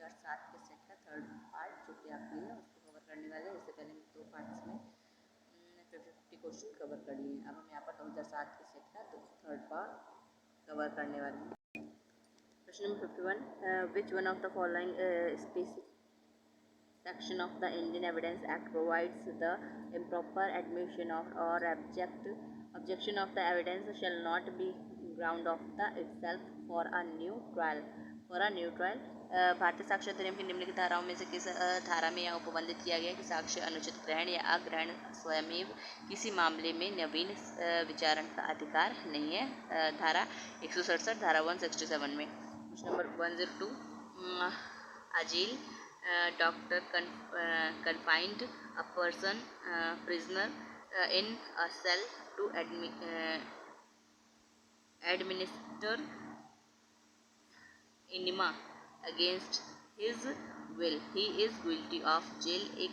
2007 के सेट का third part जो कि आपके लिए उसको कवर करने वाले हैं। इससे पहले 2 पार्ट्स में 50 क्वेश्चन कवर कर लिए। अब हम यहाँ पर 2007 के सेट का थर्ड पार्ट कवर करने वाले हैं। Question number 51, which one of the following specific section of the Indian Evidence Act provides the improper admission of or objection of the evidence shall not be ground of the itself for a new trial. भारतीय साक्ष्य अधिनियम की निम्नलिखित धाराओं में से किस धारा में यह उपबंधित किया गया कि साक्ष्य अनुचित ग्रहण या अग्रहण स्वयमेव किसी मामले में नवीन विचारण का अधिकार नहीं है। धारा 167, धारा 167 में। Question number 102, अजील doctor confined a person prisoner in a cell to administer enema against his will. He is guilty of jail. एक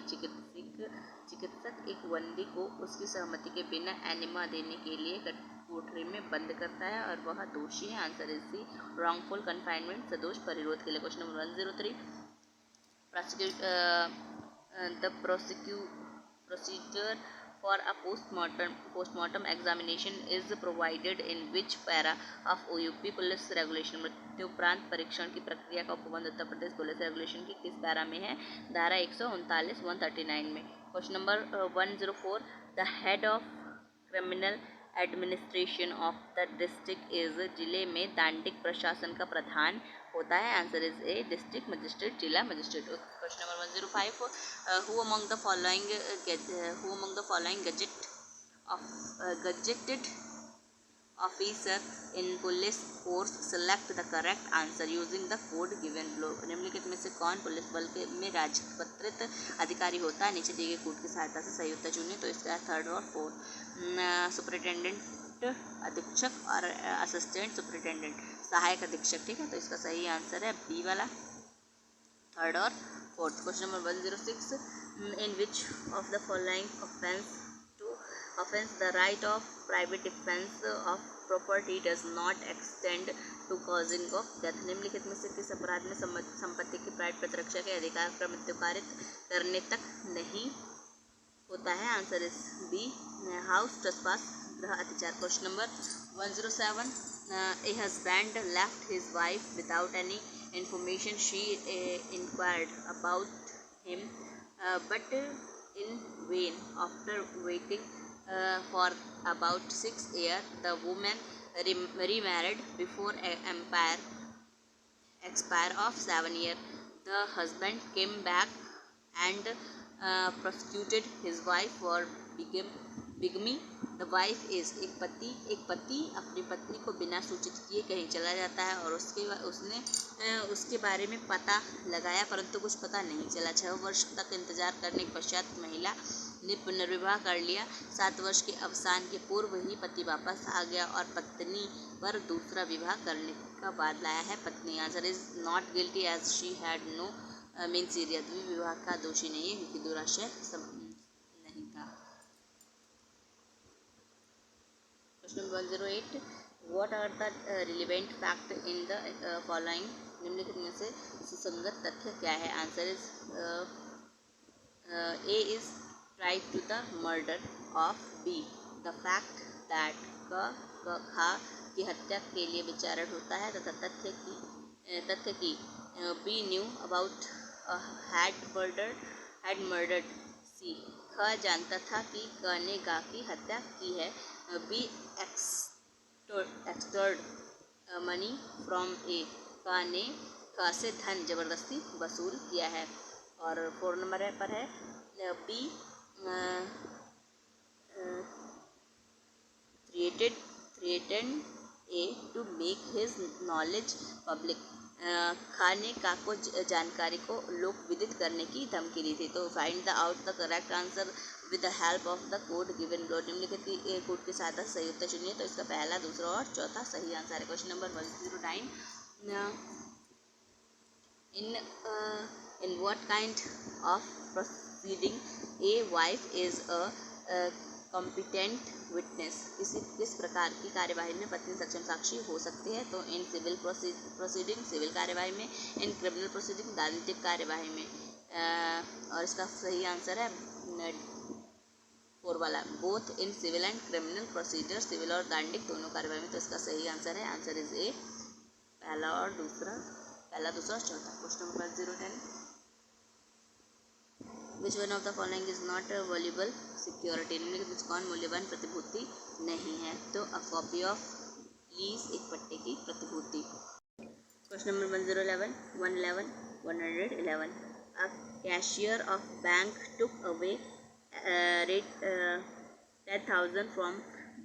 चिकित्सक एक बंदी को उसकी सहमति के बिना एनिमा देने के लिए कोठरी में बंद करता है और वह दोषी है। Answer is C, wrongful confinement, सदोष परिरोध के लिए। Question number 103, the procedure for a postmortem examination is provided in which para of OUP police regulation. मृत्युपरांत परीक्षण की प्रक्रिया का उपबंध उत्तर प्रदेश पुलिस रेगुलेशन की किस पैरा में है? धारा 139 139 में। Question number 104, the head of criminal administration of the district is. जिले में दांडिक प्रशासन का प्रधान होता है। Answer is A, district magistrate, जिला magistrate. Question number 105, who among the following gazetted officer in police force select the correct answer using the code given below. निम्नलिखित में से कौन पुलिस बल में राजपत्रित अधिकारी होता है? नीचे दिए गए कोड की सहायता से सही उत्तर चुनिए। तो इसका थर्ड और फोर्थ, सुपरिटेंडेंट अधीक्षक और असिस्टेंट सुपरिटेंडेंट, सहायक अधीक्षक। ठीक है, तो इसका सही आंसर है बी वाला, थर्ड और fourth. Question number 106, in which of the following offense the right of private defense of property does not extend to causing of death। निम्नलिखित में से किस अपराध में संपत्ति की प्राइवेट प्रतिरक्षा के अधिकार का मृत्यु कारित करने तक नहीं होता है? Answer is B, house trespass, गृह अतिचार। Question number 107, a husband left his wife without any information. She inquired about him but in vain. After waiting for about 6 years, the woman remarried before expire of 7 years. The husband came back and prosecuted his wife for bigamy. The wife is, एक पति अपनी पत्नी को बिना सूचित किए कहीं चला जाता है और उसने उसके बारे में पता लगाया परंतु कुछ पता नहीं चला। 6 वर्ष तक इंतजार करने के पश्चात महिला ने पुनर्विवाह कर लिया। 7 वर्ष के अवसान के पूर्व ही पति वापस आ गया और पत्नी पर दूसरा विवाह करने का बाद लाया है। पत्नी, answer is not guilty as she had no mean serious, विवाह का दोषी नहीं है क्योंकि दुराशय नहीं था। Question number 108, what are the relevant fact in the following. निम्नलिखित में से सुसंगत तथ्य क्या है? Answer is A is tried to the murder of B, the fact that खा की हत्या के लिए विचारण होता है तथा तथ्य की B knew about had murdered C, ख जानता था कि क ने गा की हत्या की है। B extorted money from A, क ने ख से धन जबरदस्ती वसूल किया है। और 4 नंबर पर है B threatened A to make his knowledge public, खा ने का को जानकारी को लोक विदित करने की धमकी दी थी। तो find the out the correct answer with the help of the code given below. निम्नलिखित कोड की सहायता से सही उत्तर चुनिए। तो इसका पहला, दूसरा और चौथा सही आंसर है। Question number 109, in what kind of proceeding a wife is a competent witness, किस प्रकार की कार्यवाही में पत्नी सक्षम साक्षी हो सकती है? तो इन सिविल प्रोसीडिंग, सिविल कार्यवाही में, इन क्रिमिनल प्रोसीडिंग, दानविक कार्यवाही में। और इसका सही आंसर है 4 वाला, both in civil and criminal procedure, civil और दांडिक दोनों कार्यवाही में। तो इसका सही आंसर है, आंसर इज ए, पहला और दूसरा, पहला, दूसरा और चौथा। Question number 010, which one of the following is not valuable security, निम्नलिखित में कौन मूल्यवान प्रतिभूति नहीं है? तो अ कॉपी ऑफ लीज, एक पट्टे की प्रतिभूति। Question number 111, 111, a cashier of bank took away rate 10,000 from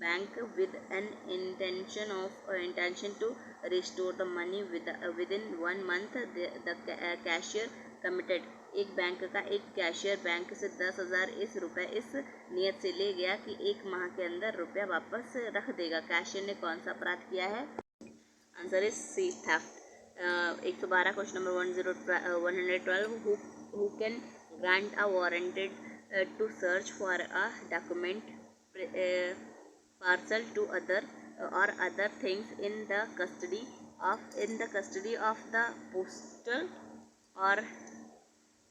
bank with an intention to restore the money within 1 month. The cashier committed, एक बैंक का एक कैशियर बैंक से 10,000 रुपये इस नियत से ले गया कि 1 माह के अंदर रुपया वापस रख देगा। कैशियर ने कौन सा अपराध किया है? Answer is C, theft. 112, question number 112, who can grant a warranted to search for a document, parcel to other or other things in the custody of the postal or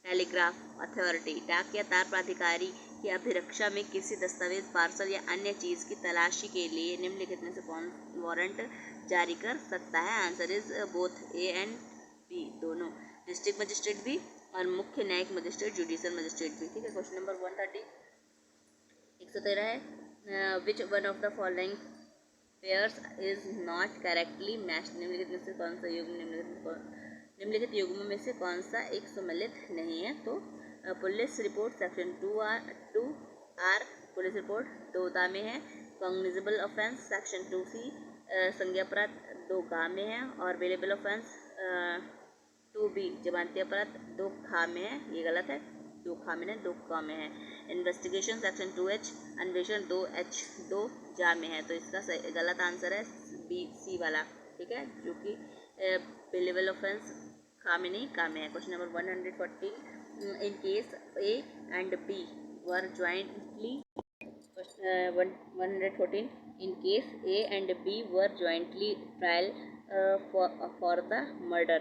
telegraph authority, डाक या तार प्राधिकारी की अभिरक्षा में किसी दस्तावेज, parcel या अन्य चीज़ की तलाशी के लिए निम्नलिखित में से कौन वारंट जारी कर सकता है? Answer is both A and B, दोनों, डिस्ट्रिक्ट मजिस्ट्रेट भी और मुख्य न्यायिक मजिस्ट्रेट, जुडिशियल मजिस्ट्रेट भी। ठीक है, क्वेश्चन नंबर 130, 113 है, विच one of the following pairs is not correctly matched, निम्नलिखित में से कौन सा युग्म, निम्नलिखित युग्मों में से कौन सा एक सम्मिलित नहीं है? तो police report section 2R police report 2 में है, कॉग्निजेबल ऑफेंस सेक्शन 2C संज्ञा अपराध 2 में है, और वेलेबल ऑफेंस 2B जमानती अपराध 2 में है। ये गलत है, 2 में नहीं, 2 में है। इन्वेस्टिगेशन सेक्शन 2H अन्वेषण 2H 2 में है। तो इसका गलत आंसर है बी, सी वाला। ठीक है, जो कि वेलेबल ऑफेंस खा में नहीं, का में है। Question number 114, in case A and B were jointly, 114, in case A and B were jointly trial for the murder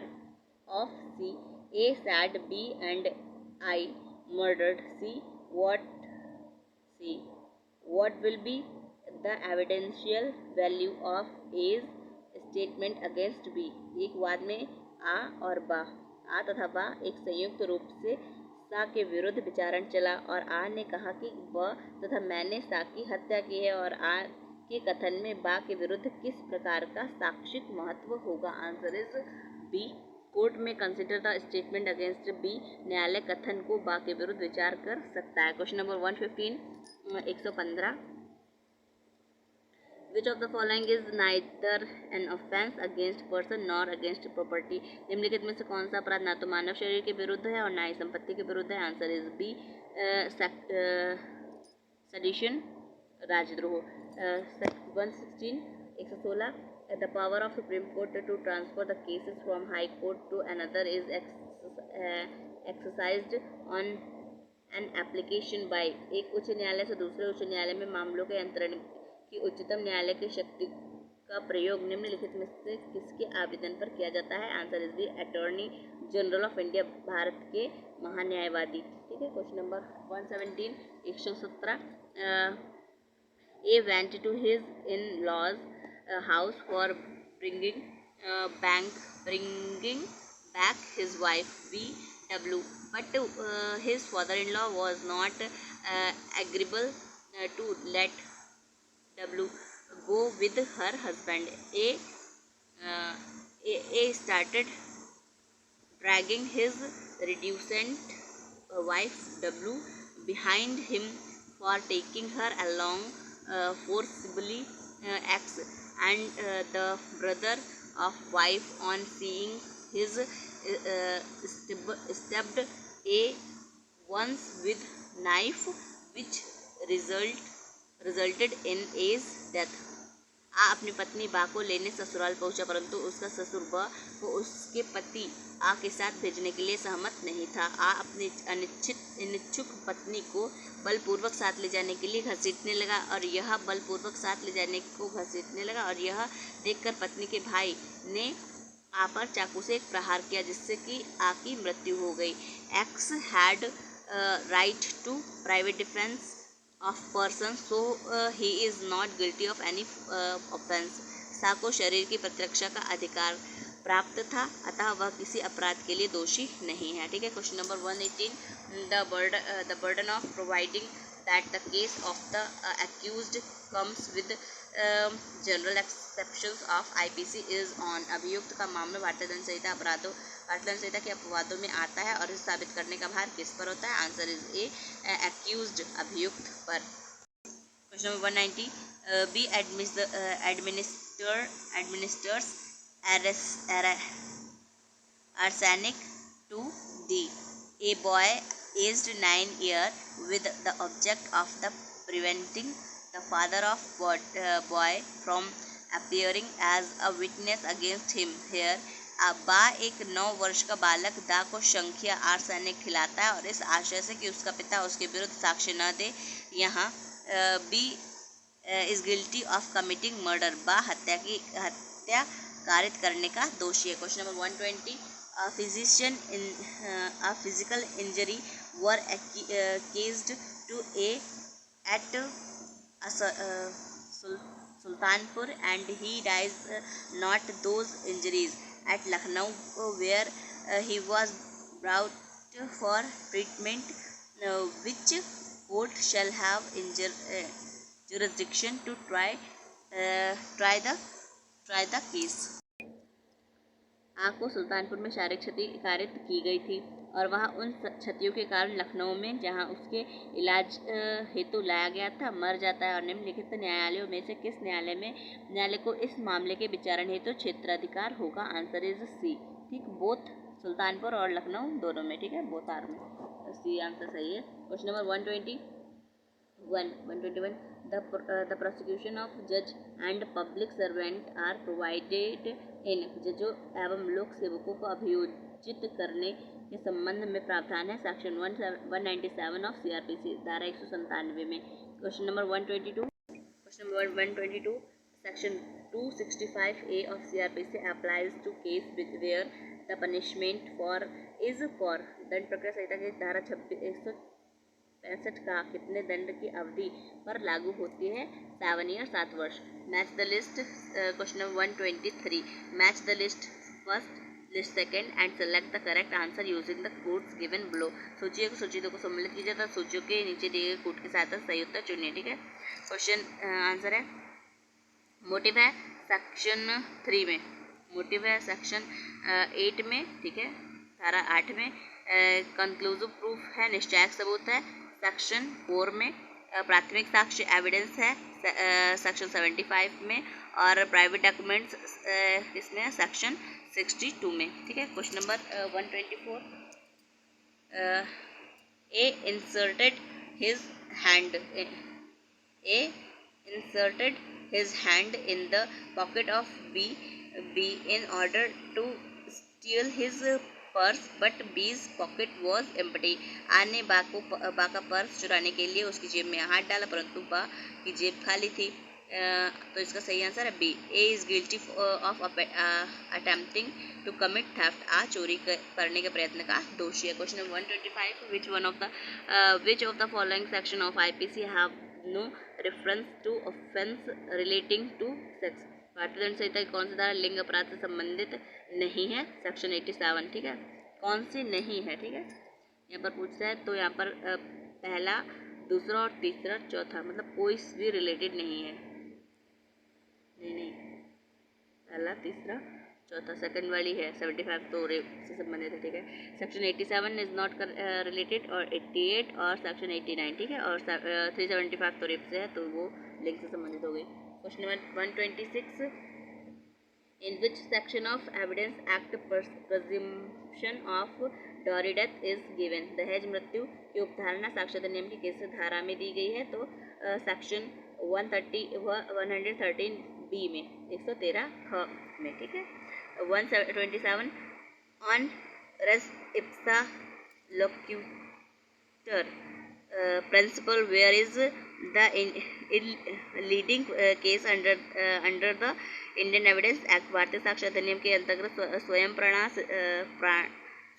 of C, A said B and I murdered C. What will be the evidential value of A's statement against B? एक वाद में आ और बा, आ तथा बा एक संयुक्त रूप से सा के विरुद्ध विचारण चला और आ ने कहा कि ब तथा मैंने सा की हत्या की है, और आ के कथन में बा के विरुद्ध किस प्रकार का साक्षिक महत्व होगा? आंसर इज बी, कोर्ट में consider the statement against B, न्यायालय कथन को बा के विरुद्ध विचार कर सकता है। Question number 115, 115, which of the following is neither an offence against person nor against property, निम्नलिखित में से कौन सा अपराध ना तो मानव शरीर के विरुद्ध है और ना ही संपत्ति के विरुद्ध है? आंसर इज बी, सेडिशन राजद्रोह। 116, 116, the power of supreme court to transfer the cases from high court to another is exercised on an application by, एक उच्च न्यायालय से दूसरे उच्च न्यायालय में मामलों के अंतरण की उच्चतम न्यायालय की शक्ति का प्रयोग निम्नलिखित में से किसके आवेदन पर किया जाता है? Answer is the, attorney general of India, Bharat के महान्यायवादी। ठीक है, question number 117, 117, A went to his in-laws house for bringing back his wife B.W. But his father-in-law was not agreeable to let W go with her husband. A started dragging his reluctant wife W behind him for taking her along forcibly acts, and the brother of wife on seeing his stabbed A once with knife, which resulted in A's death. आ अपनी पत्नी बा को लेने ससुराल पहुंचा, परंतु उसका ससुर ब को उसके पति आ के साथ भेजने के लिए सहमत नहीं था। आ अपनी अनिच्छुक पत्नी को बलपूर्वक साथ ले जाने के लिए घसीटने लगा और यह देखकर पत्नी के भाई ने आ पर चाकू से एक प्रहार किया, जिससे कि आ की मृत्यु हो गई। X had right to private defence of person, so he is not guilty of any offense। सा को शरीर की प्रतिरक्षा का अधिकार प्राप्त था, अतः वह किसी अपराध के लिए दोषी नहीं है। ठीक है, question number 118, the burden of providing that the case of the accused comes with general exceptions of IPC is on. अभियुक्त का मामला भारतीय दंड संहिता के अपवादों में आता है और इसे साबित करने का भार किस पर होता है? आंसर इज ए, एक्यूज्ड, अभियुक्त पर। Question number 190, B administers arsenic to D, a boy aged 9 years, with the object of the preventing the father of boy from appearing as a witness against him। Here बा एक 9 वर्ष का बालक दा को शंख या आर्सेनिक खिलाता है और इस आशय से कि उसका पिता उसके विरुद्ध साक्ष्य न दे। यहाँ B is guilty of committing murder, बा हत्या कारित करने का दोषी है। Question number 120, a physical injury were caused to a at Sultanpur and he dies, not those injuries at Lucknow where he was brought for treatment, which court shall have jurisdiction to try the case। आ को सुल्तानपुर में शारीरिक क्षति कारित की गई थी और वह उन क्षतियों के कारण लखनऊ में, जहां उसके इलाज हेतु लाया गया था, मर जाता है। और निम्नलिखित न्यायालयों में से किस न्यायालय को इस मामले के विचारण हेतु क्षेत्राधिकार होगा? Answer is C. ठीक, बोथ सुल्तानपुर और लखनऊ दोनों में। ठीक है, बोथ आर में, सी आंसर सही है। Question number 121, the prosecution of judge and public servant are provided in। जजों एवं लोक सेवकों को अभियोजित करने के संबंध में प्रावधान है सेक्शन 197 ऑफ CRPC, धारा 197 में। Question number 122, section 265A of CRPC applies to case where the punishment is for। दंड प्रक्रिया संहिता की धारा 165 का कितने दंड की अवधि पर लागू होती है? 7 ईयर, 7 वर्ष। Match the list, question number 123, match the list first, list second and select the correct answer using the codes given below. सूचियों को सम्मिलित कीजिए तथा सूचियों के नीचे दिए गए कोड के साथ सही उत्तर चुनिए। ठीक है, क्वेश्चन आंसर है मोटिव है सेक्शन 3 में, मोटिव है सेक्शन 8 में। ठीक है, धारा 8 में। कंक्लूसिव प्रूफ है, निश्चायक सबूत है सेक्शन 4 में। प्राथमिक साक्ष्य एविडेंस है सेक्शन 75 में। और प्राइवेट डॉक्यूमेंट्स इसमें सेक्शन 62 में। ठीक है, question number 124, A inserted his hand in the pocket of B in order to steal his purse, but B's pocket was empty। आ ने बा का पर्स चुराने के लिए उसकी जेब में हाथ डाला, परंतु बा की जेब खाली थी। तो इसका सही आंसर है B. A is guilty of attempting to commit theft, आ चोरी करने के प्रयत्न का दोषी है। Question number 125, which of the following section of IPC have no reference to offence relating to sex. भारतीय दंड संहिता की कौन सी धारा लिंग अपराध से संबंधित नहीं है? सेक्शन 87। ठीक है, कौन सी नहीं है? ठीक है, यहाँ पर पूछता है तो यहाँ पर पहला, दूसरा और तीसरा, चौथा, मतलब कोई भी रिलेटेड नहीं है। नहीं, पहला, तीसरा, चौथा, सेकंड वाली है 75 तो रेप से संबंधित है। ठीक है, सेक्शन 87 इज नॉट रिलेटेड, और 88 और सेक्शन 89। ठीक है, और 375 तो रेप से है, तो वो लिंक से संबंधित हो गई। Question number 126, in which section of evidence act presumption of dowry death is given. दहेज मृत्यु की उपधारणा साक्षरता नियम की किस धारा में दी गई है? तो सेक्शन 113 बी में, 113 ख में, ठीक है। 127 on res ipsa loquitur principle where is the leading case under the Indian Evidence Act. भारतीय साक्ष्य अधिनियम के अंतर्गत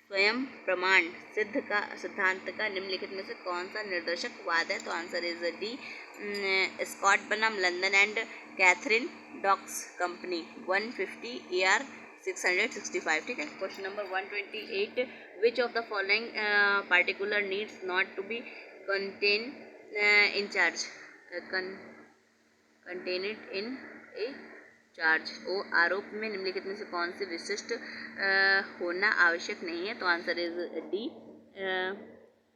स्वयं प्रमाण सिद्ध का सिद्धांत का निम्नलिखित में से कौन सा निर्देशक वाद है? तो आंसर इज डी, स्कॉट बनाम London and Katherine Docks Company 150 ER 665, ठीक है। Question number 128, which of the following particular needs not to be contain in charge, contained in a charge. ओ आरोप में निम्नलिखित में से कौन से विशिष्ट होना आवश्यक नहीं है? तो answer is D,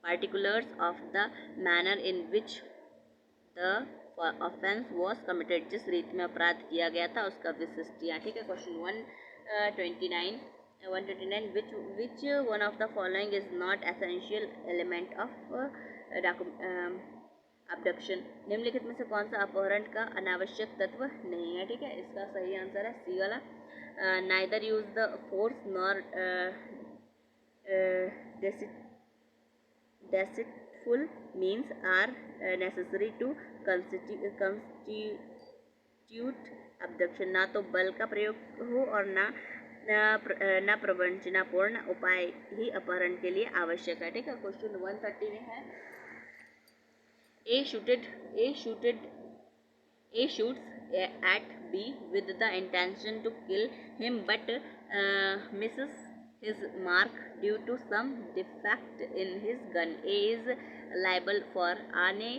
particulars of the manner in which the offence was committed, जिस रीति में अपराध किया गया था उसका विशिष्टियाँ, ठीक है। Question 129 which one of the following is not essential element of abduction, निम्नलिखित में से कौन सा अपहरण का अनावश्यक तत्व नहीं है? ठीक है, इसका सही आंसर है सी वाला, neither use the force nor deceitful means are necessary to constitute abduction, ना तो बल का प्रयोग हो और ना प्रवंचनापूर्ण उपाय ही अपहरण के लिए आवश्यक है, ठीक है। क्वेश्चन 130 में है, A shoots at B with the intention to kill him but misses his mark due to some defect in his gun. A is liable for आने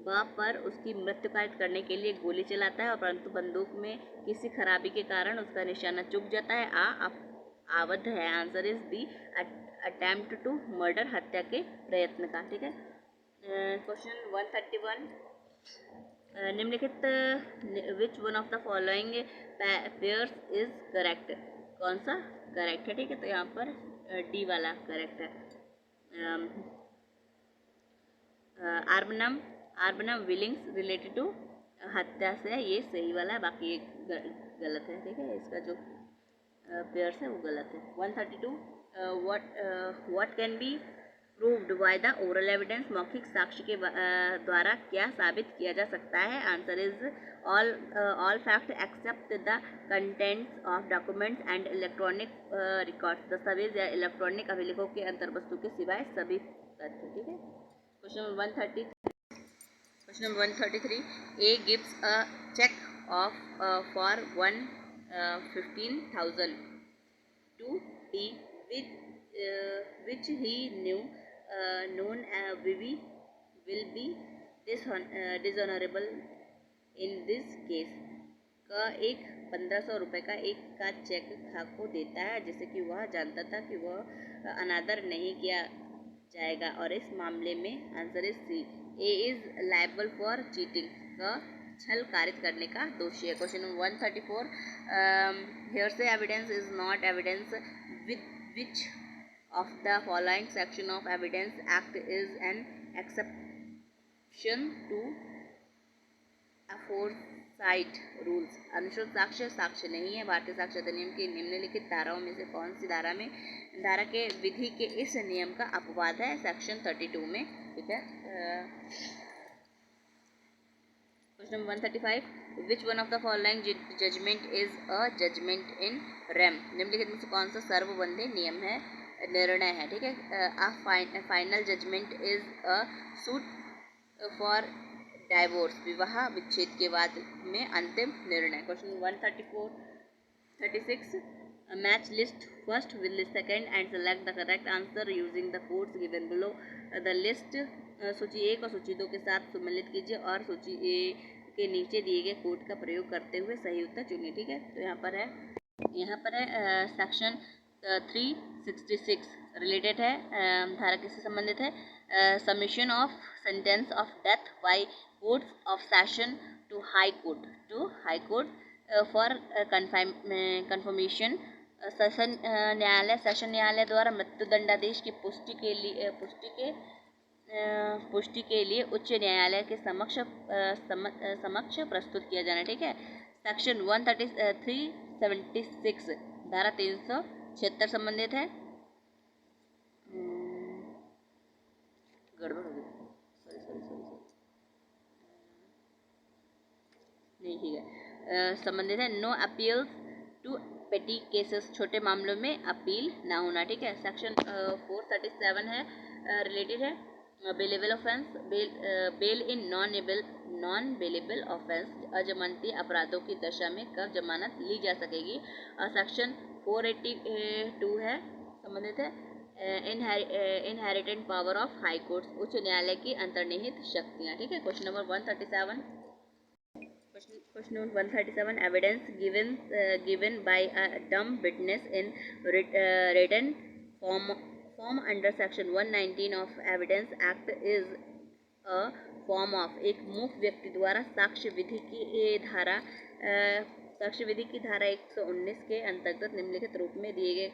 ब पर उसकी मृत्यु कारित करने के लिए गोली चलाता है और परंतु बंदूक में किसी खराबी के कारण उसका निशाना चूक जाता है। आवध है, answer is B, attempt to murder, हत्या के प्रयत्न का, ठीक है। क्वेश्चन 131, निम्नलिखित which one of the following pairs is correct, कौन सा करेक्ट है? ठीक है, तो यहाँ पर डी वाला करेक्ट है। आर्बनम विलिंग्स रिलेटेड टू हत्या से है, ये सही वाला है, बाकी एक गलत है, ठीक है। इसका जो पेयर्स है वो गलत है। 132, what can be proved by the oral evidence, मौखिक साक्ष्य के द्वारा क्या साबित किया जा सकता है? Answer is all fact except the contents of documents and electronic records, दस्तावेज या इलेक्ट्रॉनिक अभिलेखों के अंतर्वस्तु के सिवाय सभी तथ्य, ठीक है। Question 133, A gives a cheque of for 115,000 to B which he known will be dishonorable in this case, का एक 1500 रुपये का एक का चेक खाक को देता है जिससे कि वह जानता था कि वह अनादर नहीं किया जाएगा, और इस मामले में answer is C, A is liable for cheating, का छल कारित करने का दोषी है। Question 134, hearsay evidence is not evidence with which of the following section of evidence act is an exception to aforesaid rules, अनुश्रुत साक्ष्य साक्ष्य नहीं है। भारतीय साक्ष्य अधिनियम की निम्नलिखित धाराओं में से कौन सी धारा के विधि के इस नियम का अपवाद है? सेक्शन 32 में, ठीक है। Question 135, which one of the following judgement is a judgement in rem, निम्नलिखित में से कौन सा सर्वबंधी नियम है, निर्णय है, ठीक है। Final judgement is a suit for divorce, विवाह विच्छेद के बाद में अंतिम निर्णय। Question 136, match list first with list second and select the correct answer using the codes given below the list, सूची 1 और सूची 2 के साथ सम्मिलित कीजिए और सूची ए के नीचे दिए गए कोड का प्रयोग करते हुए सही उत्तर चुनिए, ठीक है। तो यहाँ पर है सेक्शन 366 रिलेटेड है, धारा किससे संबंधित है? Submission of sentence of death by courts of session to high court for confirmation, session न्यायालय द्वारा मृत्युदंडादेश की पुष्टि के लिए उच्च न्यायालय के समक्ष प्रस्तुत किया जाना, ठीक है। सेक्शन 376 धारा 376 संबंधित है। गड़बड़ हो गई, सॉरी सॉरी सॉरी सॉरी, नहीं ठीक है, संबंधित है। No appeals to petty cases, छोटे मामलों में अपील ना होना, ठीक है। सेक्शन 437 है, रिलेटेड है bailable offence, bail in non bailable offence, अजमानती अपराधों की दशा में कब जमानत ली जा सकेगी। सेक्शन 482 है, संबंधित है inherent power of high courts, उच्च न्यायालय की अंतर्निहित शक्तियाँ, ठीक है। Question number 137, Question number 137. Evidence given by a dumb witness in written form under Section 119 of Evidence Act is a form of, एक मूक व्यक्ति द्वारा साक्ष्य विधि की धारा 119 के अंतर्गत निम्नलिखित रूप में दिए गए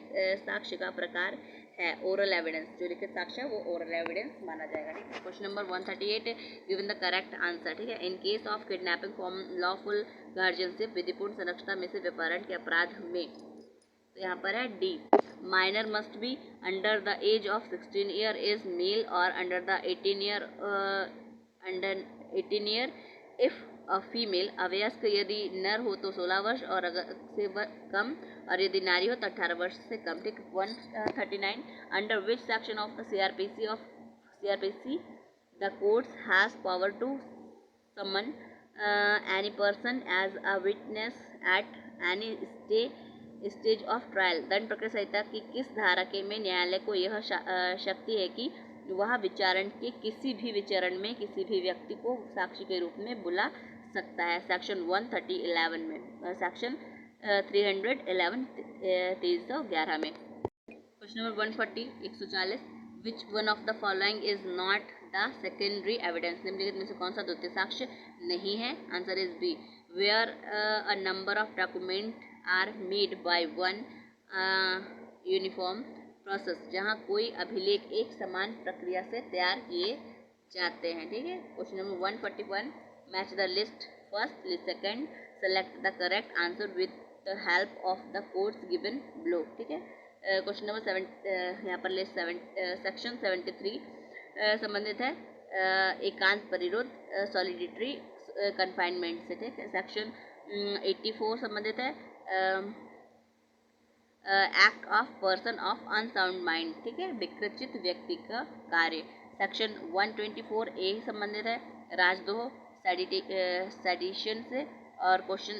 साक्ष्य का प्रकार है ओरल एविडेंस, जो लिखित साक्ष्य है वो ओरल एविडेंस माना जाएगा, ठीक है। Question number 138, given the correct answer, ठीक है। In case of kidnapping from lawful guardianship, विधिपूर्ण संरक्षणा में से विपहरण के अपराध में, तो यहाँ पर है D, minor must be under the age of 16 year is male और under the 18 year if a female, अवयस्क यदि नर हो तो 16 वर्ष और अगर से कम, और यदि नारी हो तो 18 वर्ष से कम, ठीक। 139, under which section of the CrPC the courts has power to summon any person as a witness at any stage of trial, दंड प्रक्रिया संहिता की किस धारा के में न्यायालय को यह शक्ति है कि वह विचारण के किसी भी विचरण में किसी भी व्यक्ति को साक्षी के रूप में बुला सकता है। सेक्शन 111 में, सेक्शन 311 311 में। Question number 140 140, which one of the following is not the secondary evidence, निम्नलिखित में से कौन सा द्वितीय साक्ष्य नहीं है। Answer is B, where a number of document are made by one uniform process, जहाँ कोई अभिलेख एक समान प्रक्रिया से तैयार किए जाते हैं, ठीक है। Question number 141, match the list first, list second, select the correct answer with the help of the codes given below, ठीक है। क्वेश्चन नंबर 7, यहाँ पर लिस्ट सेक्शन 73 संबंधित है एकांत परिरोध, सॉलिडिटरी कन्फाइनमेंट से, ठीक है। सेक्शन 84 संबंधित है act of person of unsound mind, ठीक है, विकृचित व्यक्ति का कार्य। सेक्शन 124A संबंधित है राजद्रोह सेडिशन से, और क्वेश्चन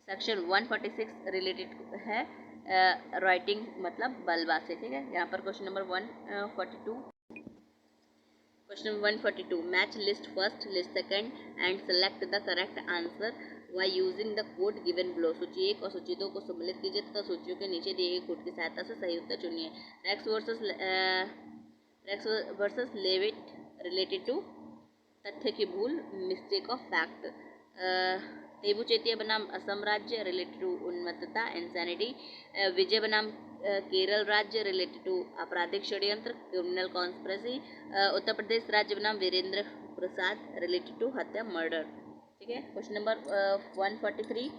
सेक्शन 146 रिलेटेड है राइटिंग मतलब बलवा से, ठीक है। यहाँ पर question number 142, question 142, match list first, list second and select the correct answer why using the code given below, सूची 1 और सूची 2 को सम्मिलित कीजिए तथा सूचियों के नीचे दिए गए कोड की सहायता से सही उत्तर चुनिए। Rex versus Levitt related to तथ्य की भूल, mistake of fact. Tebu Chetia बनाम असम राज्य रिलेटेड टू उन्मत्तता इंसैनिटी। विजय बनाम केरल राज्य रिलेटेड टू आपराधिक षड्यंत्र क्रिमिनल कॉन्स्पिरेसी। उत्तर प्रदेश राज्य बनाम वीरेंद्र प्रसाद रिलेटेड टू हत्या मर्डर, ठीक है। Question number 143,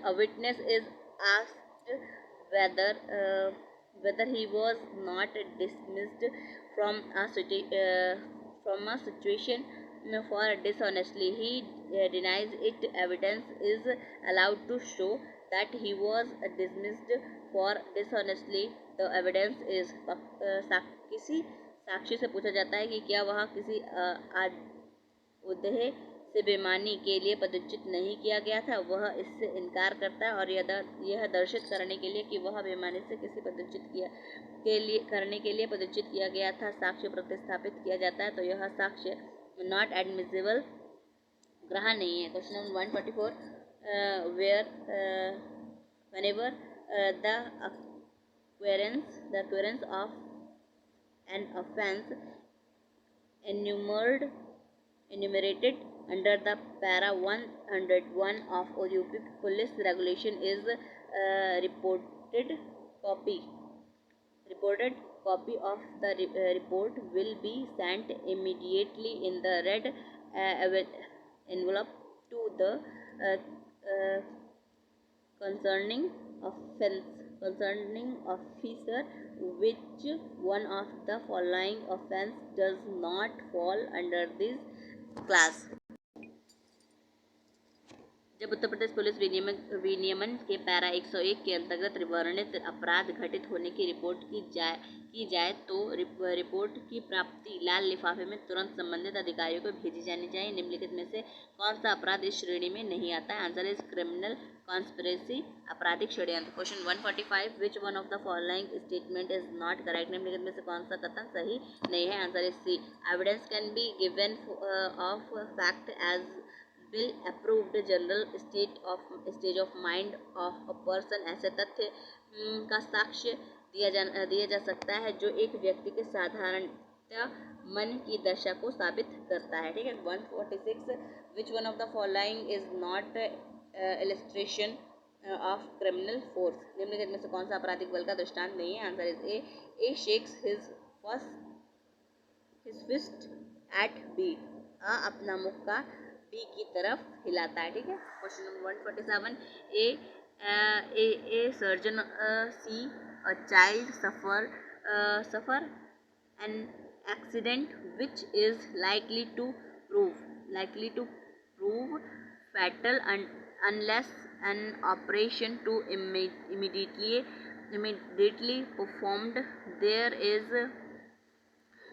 a witness is asked whether he was not dismissed from a situation for dishonestly. He denies it. Evidence is allowed to show that he was dismissed for dishonestly. The evidence is किसी साक्षी से पूछा जाता है कि क्या वह किसी उद्देश्य से बेईमानी के लिए पदच्युत नहीं किया गया था। वह इससे इनकार करता है और यह दर्शित करने के लिए कि वह बेईमानी से किसी करने के लिए पदच्युत किया गया था साक्ष्य प्रतिस्थापित किया जाता है, तो यह साक्ष्य नॉट एडमिसिबल ग्रहण नहीं है। Question number 144, whenever the occurrence of an offence enumerated under the para 101 of UP police regulation is reported copy of the report will be sent immediately in the red envelope to the concerning officer which one of the following offence does not fall under this class। जब Uttar Pradesh police विनियमन के para 101 के अंतर्गत वर्णित अपराध घटित होने की रिपोर्ट की जाए तो रिपोर्ट की प्राप्ति लाल लिफाफे में तुरंत संबंधित अधिकारियों को भेजी जानी चाहिए। निम्नलिखित में से कौन सा अपराध इस श्रेणी में नहीं आता है? आंसर इज क्रिमिनल कॉन्स्पिरेसी, आपराधिक षड्यंत्र। Question 145, which one of the following statement is not correct? निम्नलिखित में से कौन सा कथन सही नहीं है? Answer is C, evidence can be given of fact as bill approved general stage of mind of a person. ऐसे तथ्य का साक्ष्य दिया जा सकता है जो एक व्यक्ति के साधारणतः मन की दशा को साबित करता है। ठीक है। 146, विच one of the following is not illustration of criminal force? निम्नलिखित में से कौन सा आपराधिक बल का दृष्टांत नहीं है? Answer is A shakes his fist at B. अ अपना मुक्का बी की तरफ हिलाता है। ठीक है। Question number 147, A surgeon sees a child suffer an accident which is likely to prove fatal unless an operation to immediately performed. There is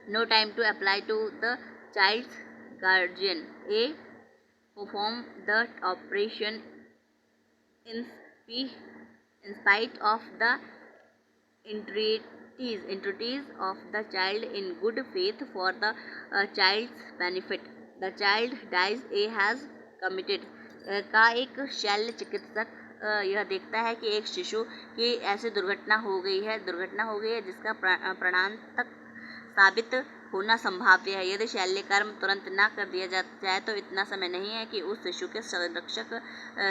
no time to apply to the child's guardian. A perform the operation in spite of the entreaties of the child in good faith for the child's benefit. The child dies. A has committed। का एक शल्य चिकित्सक यह देखता है कि एक शिशु की ऐसी दुर्घटना हो गई है जिसका प्राणांतक साबित होना संभाव्य है। यदि शल्य कर्म तुरंत न कर दिया जाए तो इतना समय नहीं है कि उस शिशु के संरक्षक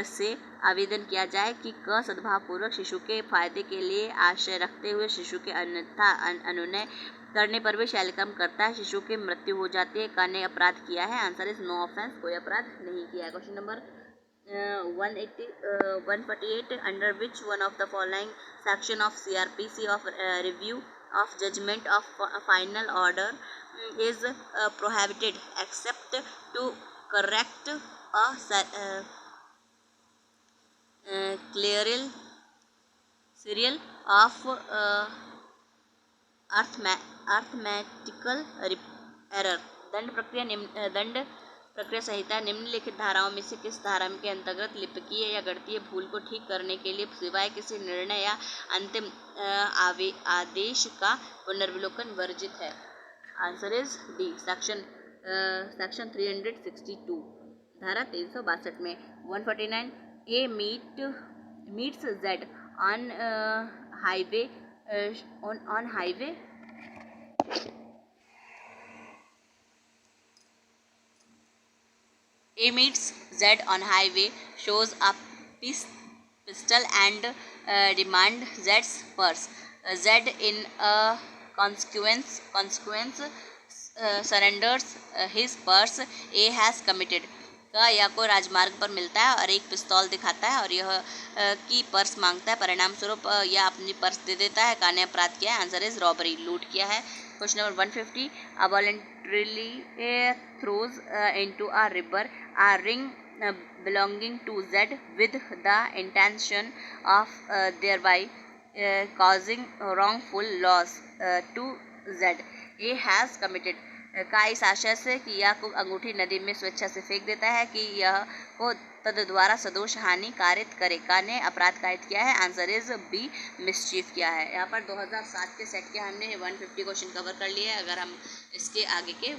से आवेदन किया जाए कि क सद्भावपूर्वक शिशु के फायदे के लिए आशय रखते हुए शिशु के अन्यथा अनुनय करने पर भी शल्य कर्म करता है, शिशु की मृत्यु हो जाती है। क ने अपराध किया है। आंसर इज नो ऑफेंस, कोई अपराध नहीं किया है। Question number 148, under which one of the following section of CRPC of review of judgment of final order is prohibited except to correct a serial of arithmetical error। दंड प्रक्रिया संहिता निम्नलिखित धाराओं में से किस धारा के अंतर्गत लिपिकीय या गणितीय भूल को ठीक करने के लिए सिवाय किसी निर्णय या अंतिम आदेश का पुनर्विलोकन वर्जित है? आंसर इज डी, सेक्शन 362, धारा 362 में। 149, A meets Z on highway A meets Z on highway, shows a pistol and demand Z's purse. Z in a consequence surrenders his purse. A has committed। का या को राजमार्ग पर मिलता है और एक पिस्तौल दिखाता है और यह की पर्स मांगता है, परिणाम स्वरूप यह अपनी पर्स दे देता है। का ने अपराध किया है। आंसर इज रॉबरी, लूट किया है। Question number 150, voluntarily throws into a river a ring belonging to Z with the intention of thereby causing wrongful loss to Z. A has committed। का इस आशय से कि यह को अंगूठी नदी में स्वेच्छा से फेंक देता है कि यह को तद द्वारा सदोष हानि कारित करे। का ने अपराध कारित किया है। आंसर इज बी, मिसचीफ किया है। यहाँ पर 2007 के सेट के हमने 150 क्वेश्चन कवर कर लिए हैं। अगर हम इसके आगे के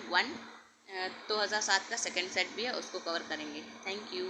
2007 का सेकंड सेट भी है उसको कवर करेंगे। Thank you.